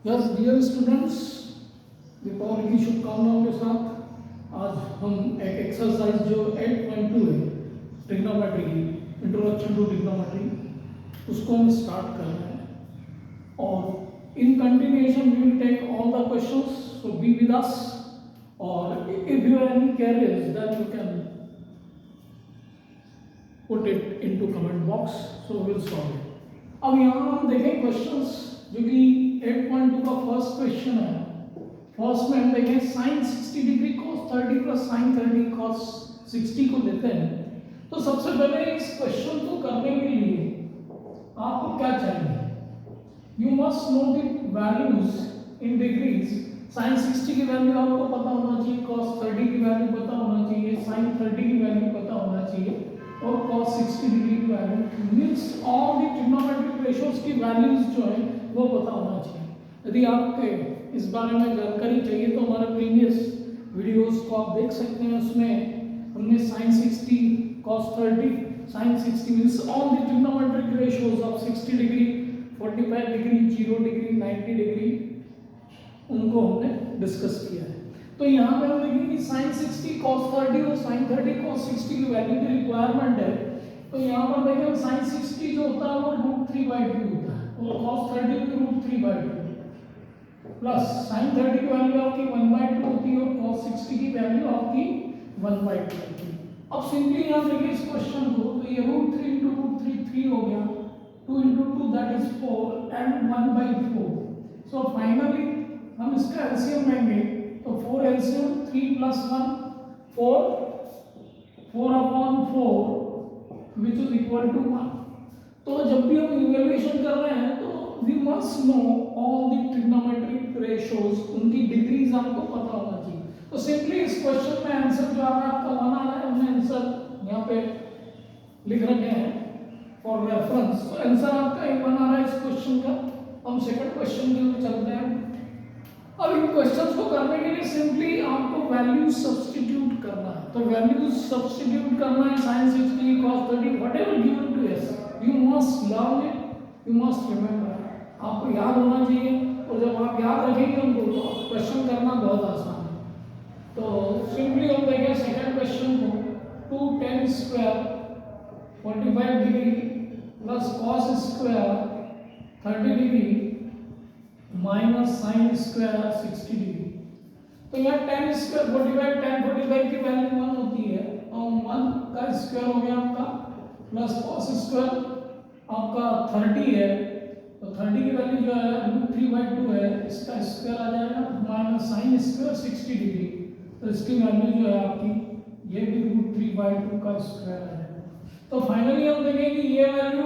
Yes dear students, Deepawali की शुभकामनाओं के साथ आज हम एक एक्सरसाइज जो 8.2 है ट्रिग्नोमेट्री की इंट्रोडक्शन टू ट्रिग्नोमेट्री उसको हम स्टार्ट कर रहे हैं और in continuation we will take all the questions, so be with us और if you have any queries then you can put it into comment box, so we will solve it. अब यहाँ हम देखें questions जो कि 8.2 का first question है। First में हम देखें sin 60 degree cos 30 plus sin 30 cos 60 को लेते हैं। तो सबसे पहले इस क्वेश्चन को करने के लिए आपको क्या चाहिए? You must know the values in degrees. sin 60 की वैल्यू आपको पता होना चाहिए, cos 30 की वैल्यू पता होना चाहिए, sin 30 की वैल्यू पता होना चाहिए और cos 60 डिग्री की value means all the trigonometric ratios की वैल्यूज जो है वो पता होना चाहिए। यदि आपके इस बारे में जानकारी चाहिए तो हमारे प्रीवियस वीडियोस को आप देख सकते हैं। उसमें हमने sin 60 cos 30 sin 60 means all the trigonometric ratios of 60 degree 45 degree 0 degree 90 degree उनको हमने डिस्कस किया है। तो यहाँ पे हम देखेंगे कि sin 60 cos 30 और sin 30 cos 60 की वैल्यू की रिक्वायरमेंट है। तो यहाँ पर देखें sin 60 जो होता है वो √3/2 होता है और cos 30 भी √3/2 प्लस sin 30 की वैल्यू आपकी 1/2 होती है और cos 60 की वैल्यू आपकी 1/2 होती है। अब सिंपली यहाँ देखिए इस क्वेश्चन को, तो ये √3 × √3 3 हो गया, 2 × 2 that is 4 and 1/4। So finally हम इसका एलसीएम लेंगे तो 4 LCM 3 + 1 4 4/4 which is equal to 1। तो जब भी हम इवैल्यूएशन कर रहे हैं तो we must know all the trigonometric ratios, उनकी डिग्रीज आपको पता होना चाहिए। तो सिंपली इस क्वेश्चन में आंसर जो आ रहा है आपका 1 आ रहा है, हमने आंसर यहाँ पे लिख रखे हैं फॉर रेफरेंस। तो आंसर आपका 1 आ रहा है इस क्वेश्चन का। हम सेकंड क्वेश्चन की ओर चलते हैं। अब इन क्वेश्चंस को करने के लिए सिंपली आपको वैल्यू सब्स्टिट्यूट करना है। तो वैल्यू सब्स्टिट्यूट करना है sin 60 cos 30 whatever given to us, you must learn it, you must remember. आपको याद होना चाहिए और जब आप याद रखेंगे उनको तो क्वेश्चन करना बहुत आसान है। तो सिंपली हम देखें सेकंड क्वेश्चन को, 2 tan square 45 degree plus cos square 30 degree minus sin square 60 degree. तो यहाँ tan स्क्वायर 45 tan 45 की वैल्यू 1 होती है और 1 का स्क्वायर हो गया आपका प्लस cos स्क्वायर आपका 30 है, तो 30 की वैल्यू जो है √3/2 है, इसका स्क्वायर आ जाएगा माइनस sin स्क्वायर 60 डिग्री। तो इसकी वैल्यू जो है आपकी ये भी √3/2 का स्क्वायर है। तो फाइनली हम देखेंगे कि ये वैल्यू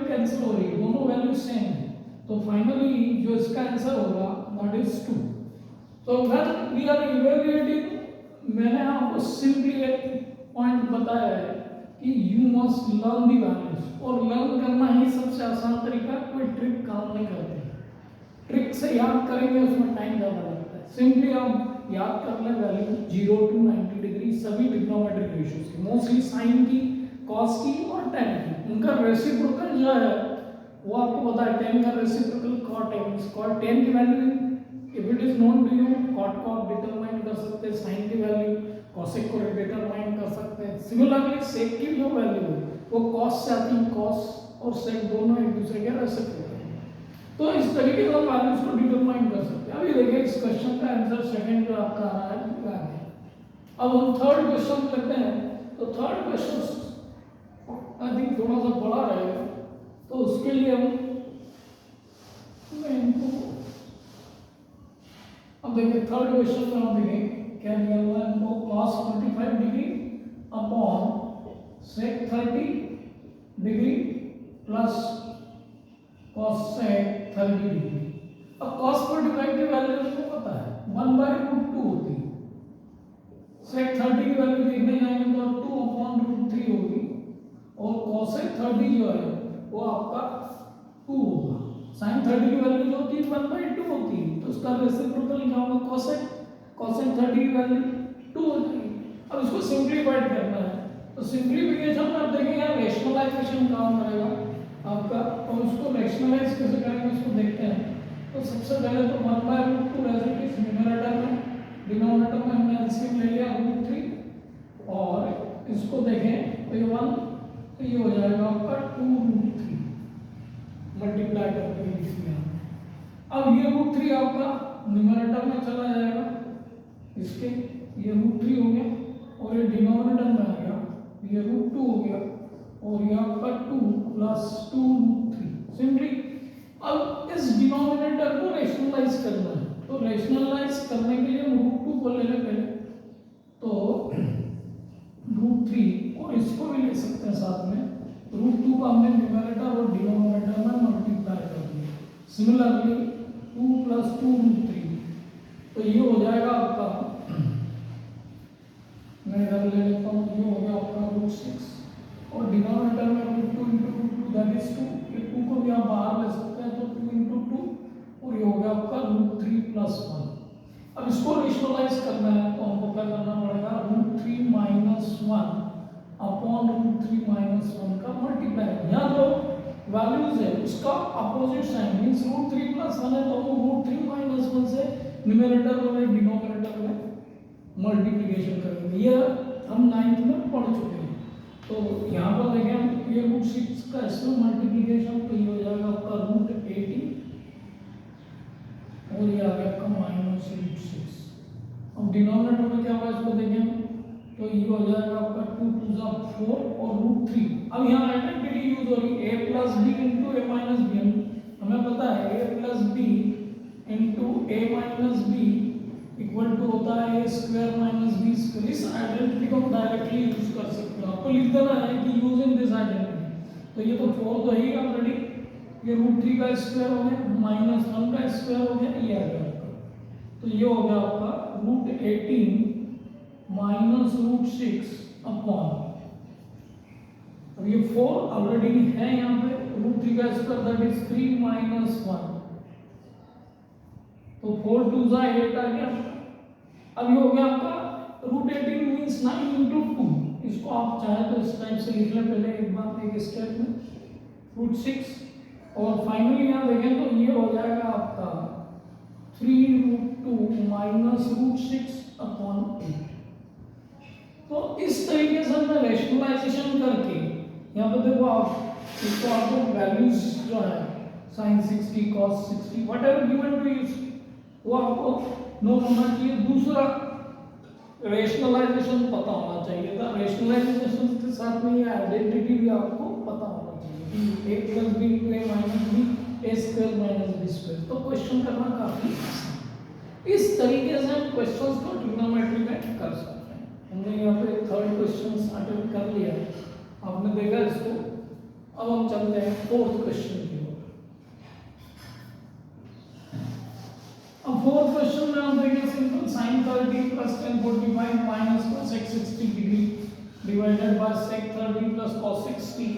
कैंसिल हो रही है, दोनों वैल्यू सेम है। तो फाइनली जो इसका आंसर होगा दैट इज 2। तो व्हेन वी आर इवैल्यूएटिंग, मैंने आपको सिंपली एक पॉइंट बताया है कि you must learn the values, और लर्न करना ही सबसे आसान तरीका है, कोई ट्रिक काम नहीं करती। ट्रिक से याद करेंगे उसमें टाइम ज़्यादा लगता है। सिंपली हम याद कर लें वैल्यू 0 to 90 डिग्री सभी ट्रिग्नोमेट्रिक रेशियोज की, मोस्टली साइन की, कॉस की और tan की। उनका रेसिप्रोकल जो है वो आपको पता है, tan का रेसिप्रोकल cot है। cot tan की वैल्यू if it is known to you cot determine कर सकते हैं, sin की वैल्यू cosec को डिटरमाइन कर सकते हैं। सिमिलरली sec की जो वैल्यू है वो cos से आती है, cos और sec दोनों एक दूसरे के रेसिप्रोकल हैं। तो इस तरीके से हम वैल्यूज को डिटरमाइन कर सकते हैं। अभी देखिए इस क्वेश्चन का आंसर सेकंड जो आपका आ रहा है क्या है। अब हम थर्ड क्वेश्चन लेते हैं। तो थर्ड क्वेश्चन आई थिंक थोड़ा सा बड़ा रहेगा, तो उसके लिए मैं इनको अब देखिए थर्ड क्वेश्चन में हम देखें क्या दिया हुआ है हमको, cos 45 degree upon sec 30 degree plus cos sec 30 degree. अब cos 45 की वैल्यू आपको पता है 1/√2 होती है, sec 30 की वैल्यू देखने जाएंगे तो 2/√3 होगी और cosec 30 जो है वो आपका 2 होगा। sin 30 की वैल्यू जो होती है 1/2 होती है, तो उसका रेसिप्रोकल क्या होगा cosec 30 की वैल्यू 2 हो जाएगी। अब इसको सिंप्लीफाइड करना है, तो सिंप्लीफिकेशन में आप देखेंगे रेशनलाइजेशन काम करेगा आपका, और उसको रैशनलाइज कैसे करेंगे उसको देखते हैं। तो तो सबसे पहले तो 1/√2 एज इट इज न्यूमरेटर में, डिनोमिनेटर में हमने एलसीएम ले लिया √3 और इसको देखें तो ये 1 तो ये हो जाएगा आपका 2√3 मल्टीप्लाई करके लिख लिया। अब ये √3 आपका न्यूमरेटर में चला जाएगा, इसके ये √3 हो गया और ये डिनोमिनेटर में आ गया, ये √2 हो गया और ये आपका 2 + 2√3 सिंपली। अब इस डिनोमिनेटर को रेशनलाइज करना है, तो रेशनलाइज करने के लिए हम √2 को ले लें पहले, तो √3 और इसको भी ले सकते हैं साथ में, √2 का हमने न्यूमरेटर और डिनोमिनेटर में मल्टीप्लाई कर दिया। सिमिलरली 2 + 2√3 तो ये हो जाएगा आपका, मैं इधर ले लेता हूँ, ये हो गया आपका √6 और डिनोमिनेटर में √2 × √2 दैट इज 2, ये 2 को भी आप बाहर ले सकते हैं तो 2 × 2 और ये हो गया आपका √3 + 1। अब इसको रेशनलाइज करना है तो हमको क्या करना पड़ेगा, √3 - 1 अपॉन √3 - 1 का मल्टीप्लाई। यहाँ जो वैल्यूज है उसका अपोजिट साइन मींस √3 + 1 है तो हम √3 - 1 से न्यूमरेटर और डिनोमिनेटर में मल्टीप्लिकेशन करेंगे। ये हम 9th में पढ़ चुके हैं। तो यहाँ पर देखें हम ये √6 का इसमें मल्टीप्लिकेशन तो ये हो जाएगा आपका √18 और ये आ गया आपका -√6। अब डिनोमिनेटर में क्या होगा इसको देखें तो ये हो जाएगा आपका 2 × 2 = 4 और √3। अब यहाँ आइडेंटिटी यूज हो रही है a + b × a - b, हमें पता है a + b × a - b equal to होता है a² - b²। इस आइडेंटिटी को हम डायरेक्टली यूज कर सकते हैं, आपको लिख देना है कि यूजिंग दिस आइडेंटिटी। तो ये तो 4 तो ही ऑलरेडी, ये √3 का स्क्वायर हो गया, -1 का स्क्वायर हो गया, ये आ गया आपका। तो ये हो गया आपका √18 - √6 अपॉन, अब ये 4 ऑलरेडी है यहाँ पे, √3 का स्क्वायर दैट इज 3 - 1 तो 4 × 2 = 8 आ गया। अब ये हो गया आपका √18 मींस 9 × 2, इसको आप चाहे तो इस टाइप से लिख लें पहले एक बार एक स्टेप में, √6 और फाइनली यहाँ देखें तो ये हो जाएगा आपका 3√2 - √6 अपॉन 8। तो इस तरीके से हमने रेशनलाइजेशन करके यहाँ पे देखो आप इसको आपको वैल्यूज जो है sin 60 cos 60 whatever given to you वो आपको नो होना चाहिए। दूसरा रेशनलाइजेशन पता होना चाहिए था, रेशनलाइजेशन के साथ में ये आइडेंटिटी भी आपको पता होना चाहिए कि a + b × a - b a² - b²। तो क्वेश्चन करना काफी आसान। इस तरीके से हम क्वेश्चंस को ट्रिग्नोमेट्री में कर सकते हैं। हमने यहाँ पे 3rd क्वेश्चन अटेम्प्ट कर लिया, आपने देखा इसको। अब हम चलते हैं 4th क्वेश्चन की ओर। अब 4th क्वेश्चन में हम देखेंगे simple sin 30 + tan 45 - cos 60 degree divided by sec 30 + cos 60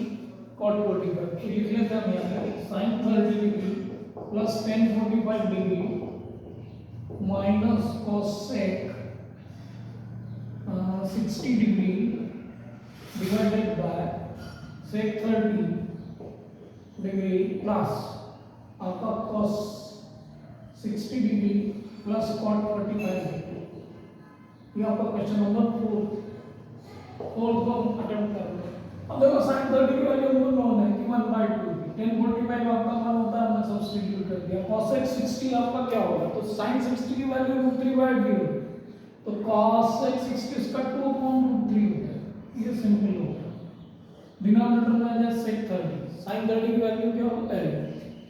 cot 45। तो लिख लेते हैं हम यहाँ पे sin 30 degree + tan 45 degree minus cos sec 60 degree divided by sec 30 degree plus आपका cos 60 degree plus cot 45 degree. ये आपका क्वेश्चन नंबर 4 को हम अटेम्प्ट कर रहे हैं। अब देखो sin 30 की वैल्यू हमको नोन है कि 1/2 थी, tan 45 आपका मान होता है, हमने सब्स्टिट्यूट कर दिया। cos 60 आपका क्या होगा, तो sin 60 की वैल्यू √3/0, तो cos 60 इसका 2/√3 होता है। ये सिंपल हो गया। डिनोमिनेटर में आ जाए sec 30, sin 30 की वैल्यू क्या होता है,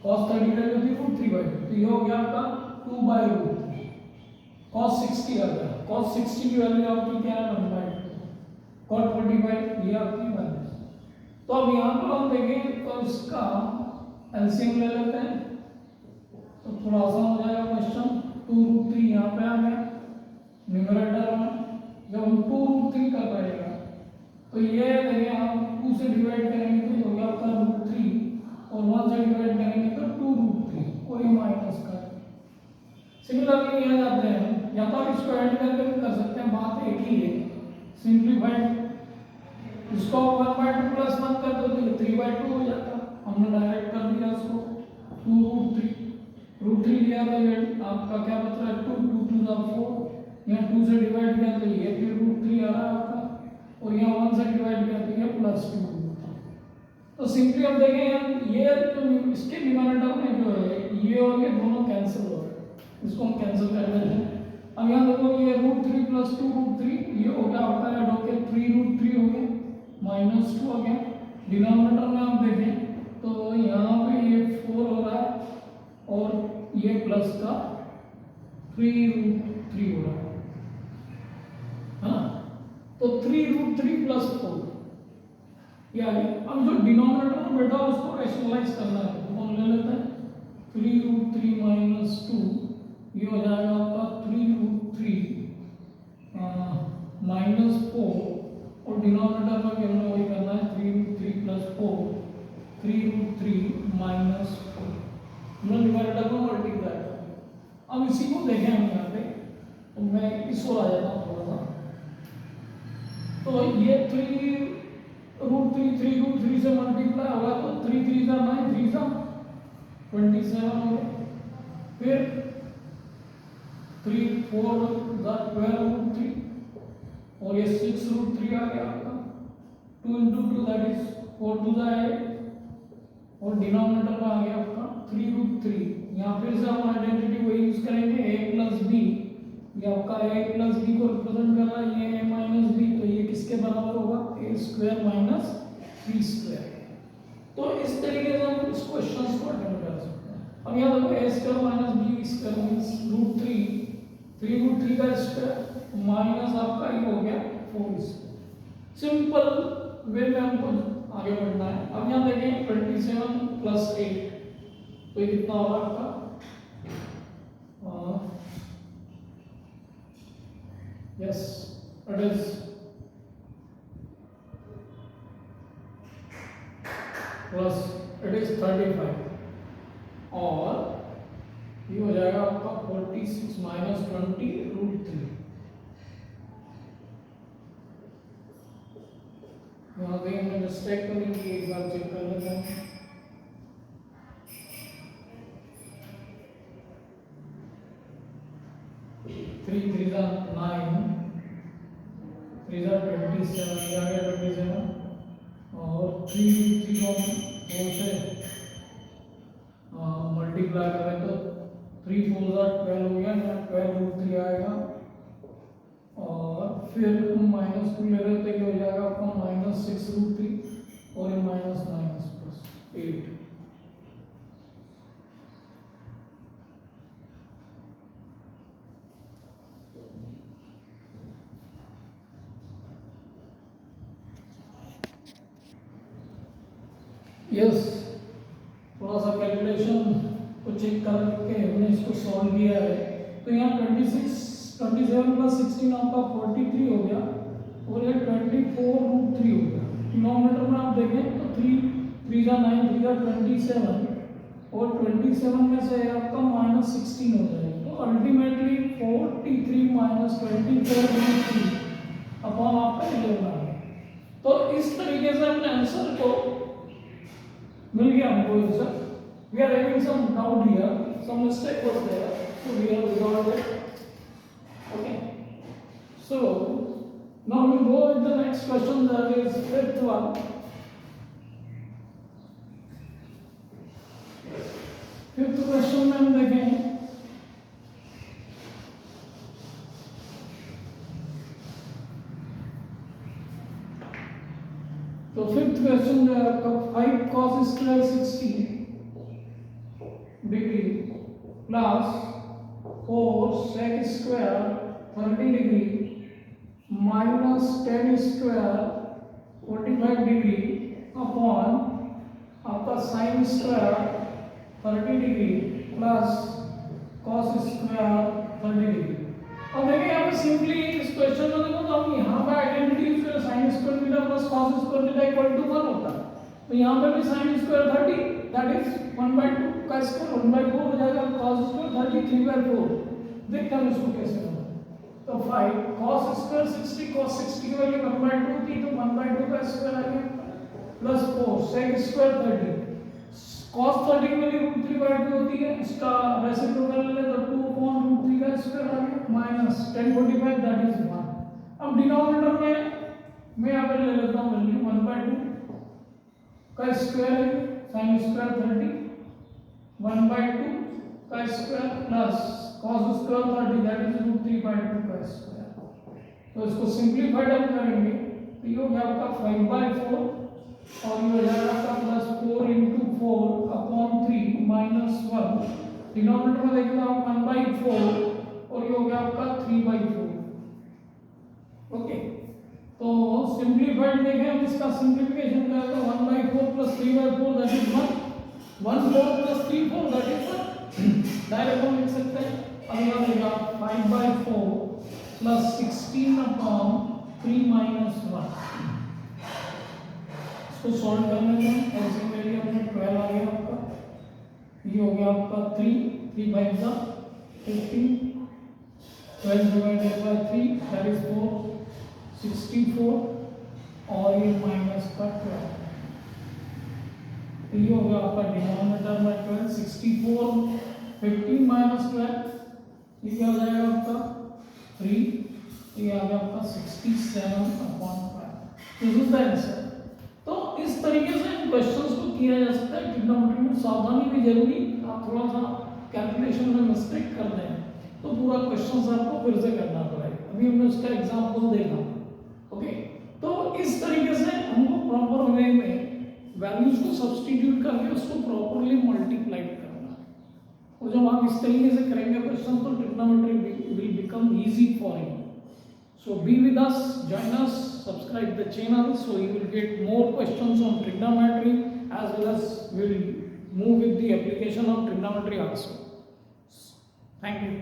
cos 30 की वैल्यू थी √3/2, तो ये हो गया आपका 2/√3। cos 60 आ गया, cos 60 की वैल्यू आपकी क्या है 1/2, cot 45 ये आपकी वैल्यू। तो अब यहाँ पर हम देखें तो इसका एलसीएम ले लेते हैं तो थोड़ा आसान हो जाएगा क्वेश्चन। 2√3 यहाँ पे आ गया न्यूमरेटर में, जब हम 2√3 कर रहे हैं तो ये देखिए हम 2 से डिवाइड करेंगे तो ये हो गया आपका √3 और 1 से डिवाइड करेंगे तो 2√3, कोई माइनस का। सिमिलरली यहाँ जाते हैं, या तो आप इसको ऐड करके भी कर सकते हैं, बात एक ही है, सिंप्लीफाइड। इसको 1/2 + 1 कर दो तो ये 3/2 हो जाता, हमने डायरेक्ट कर दिया इसको 2√3। रूट 3 लिया तो ये आपका क्या बच रहा है 2, 2 टू द 4, यहाँ 2 से डिवाइड किया तो ये फिर रूट 3 आ रहा है आपका, और यहाँ 1 से डिवाइड किया तो ये प्लस 2। तो सिंपली अब देखें ये तो इसके डिनोमिनेटर में जो है ये और ये दोनों कैंसिल हो रहे हैं, इसको हम कैंसिल कर लेते हैं। अब यहाँ देखो ये रूट 3 प्लस 2 रूट 3 ये हो गया आपका ऐड होके 3 रूट 3 हो गया माइनस 2 हो गया। डिनोमिनेटर में आप देखें तो यहाँ पे ये 4 हो रहा है और ये प्लस का 3 रूट 3 हो रहा है, हाँ। तो 3 रूट 3 प्लस 4 यानी अब जो डिनोमिनेटर में बैठा उसको रैशनलाइज करना है तो हम ले लेते हैं 3 रूट 3 माइनस 2, ये हो जाएगा आपका 3 रूट 3 माइनस 4, और डिनोमिनेटर में भी हमने वही करना है 3 रूट 3 प्लस 4, 3 रूट 3 माइनस 4, हमने डिनोमिनेटर में मल्टीप्लाई करना। अब इसी को देखें हम यहाँ पे, तो मैं इस ओर आ जाता हूँ थोड़ा सा, तो ये 3 रूट 3 रूट 3 से मल्टीप्लाई होगा तो 3 3 जा 9, 3 जा 27 हो गया, फिर 3 4 जा 12 रूट 3, और ये 6 रूट 3 आ गया आपका, 2 into 2 दैट इज 4 2 जा 8, और डिनोमिनेटर में आ गया आपका 3 रूट 3। यहाँ फिर से हम आइडेंटिटी वही यूज करेंगे a प्लस बी, ये आपका a प्लस बी को रिप्रेजेंट कर रहा है, ये a माइनस बी, तो ये किसके बराबर होगा a square minus b square. तो इस तरीके से हम इस क्वेश्चन को अटेम्प्ट कर सकते हैं। अब यहाँ देखो a square minus b square means root 3 root 3 का स्क्वायर माइनस आपका ये हो गया 4 स्क्वायर। सिंपल वे में हमको आगे बढ़ना है। अब यहाँ देखें 27 प्लस 8 तो ये कितना होगा आपका yes it is plus it is 35 और ये हो जाएगा आपका 46 माइनस 20 रूट 3। यहाँ पे हमने मिस्टेक करेंगे, एक बार चेक कर लेते हैं। थ्री थ्री जा 9, 3 जा 27, ये आ गया 27, और 3 3 को 4 से मल्टीप्लाई करें तो 3 4 जा 12 हो गया, यहाँ 12 रूट 3 आएगा, और फिर हम माइनस 2 ले रहे थे, ये हो जाएगा आपका माइनस 6 रूट 3, और ये माइनस माइनस प्लस 8। यस थोड़ा सा कैलकुलेशन को चेक करके हमने इसको सॉल्व किया है। तो यहाँ 27 प्लस 16 आपका 43 हो गया, और ये 24 रूट 3 हो गया। डिनोमिनेटर में आप देखें तो 3 3 जा 9, 3 जा 27, और 27 में से आपका माइनस 16 हो जाएगा, तो अल्टीमेटली 43 माइनस 24 रूट 3 अपॉन आपका 11 आ गया। तो इस तरीके से हमने आंसर को मिल गया हमको answer. We are having some doubt here, some mistake was there, so we have resolved it. Okay, so now we go with the next question, that is fifth one. Fifth question में हम देखें तो fifth question जो है आपका 5 cos square 60 degree plus 4 sec square 30 degree minus 10 square 45 degree upon आपका sin square 30 degree plus cos square 30 degree. अब देखिए यहाँ पे सिंपली इस क्वेश्चन में देखो तो हम यहाँ पे आइडेंटिटी यूज करें, sin square theta plus cos square theta equal to 1 होता है, तो यहाँ पे भी sin स्क्वायर 30 दैट इज 1/2 का स्क्वायर 1/4 हो जाएगा, cos स्क्वायर 30 3/4। देखते हैं इसको कैसे होगा। तो 5 cos स्क्वायर 60, cos 60 की वैल्यू 1/2 थी, तो 1/2 का स्क्वायर आ गया प्लस 4 sec स्क्वायर 30, cos 30 की वैल्यू √3/2 होती है, इसका रेसिप्रोकल ले तो 2/√3 का स्क्वायर आ गया माइनस 1045 दैट इज 1। अब डिनोमिनेटर में मैं यहाँ पर ले लेता हूँ वैल्यू 1/2 का स्क्वायर है sin स्क्वायर 30 1/2 का square plus cos square 30 that is √3/2 का स्क्वायर। तो इसको सिंपलीफाइड हम करेंगे तो ये हो गया आपका 5/4 और ये हो जाएगा आपका plus 4 into 4 upon 3 minus 1 denominator में देखना आप 1/4 और ये हो गया आपका 3/4। ओके तो सिंपलीफाइड देखें हम इसका सिंपलीफिकेशन करें तो 1/4 plus 3/4 that is 1/4 plus 3/4 that is direct हम लिख सकते हैं अगला देगा 5/4 प्लस 16 अपॉन 3 माइनस 1। इसको सॉल्व करने में ऐसे में लिए अपने 12 आ गया आपका, ये हो गया आपका 3 by 15 12 divided by 3 that is 4 64 और ये माइनस का 12 तो ये हो गया आपका डिनोमिनेटर में 12 64 15 माइनस 12 ये क्या हो जाएगा आपका 3 ये आ गया आपका 67 upon 5। This is the answer. तो इस तरीके से इन क्वेश्चंस को किया जा सकता है। ट्रिग्नोमेट्री में सावधानी भी जरूरी, आप थोड़ा सा कैलकुलेशन में मिस्टेक कर दें तो पूरा क्वेश्चन आपको फिर से करना पड़ेगा। अभी हमने उसका एग्जांपल देखा। ओके तो इस तरीके से हमको प्रॉपर वे में वैल्यूज को सब्स्टिट्यूट करके उसको प्रॉपरली मल्टीप्लाई करना, और जब आप इस तरीके से करेंगे क्वेश्चन तो trigonometry will become easy for you. So be with us, join us, subscribe the channel so you will get more questions on trigonometry, as well as we will move with the application of trigonometry also. Thank you.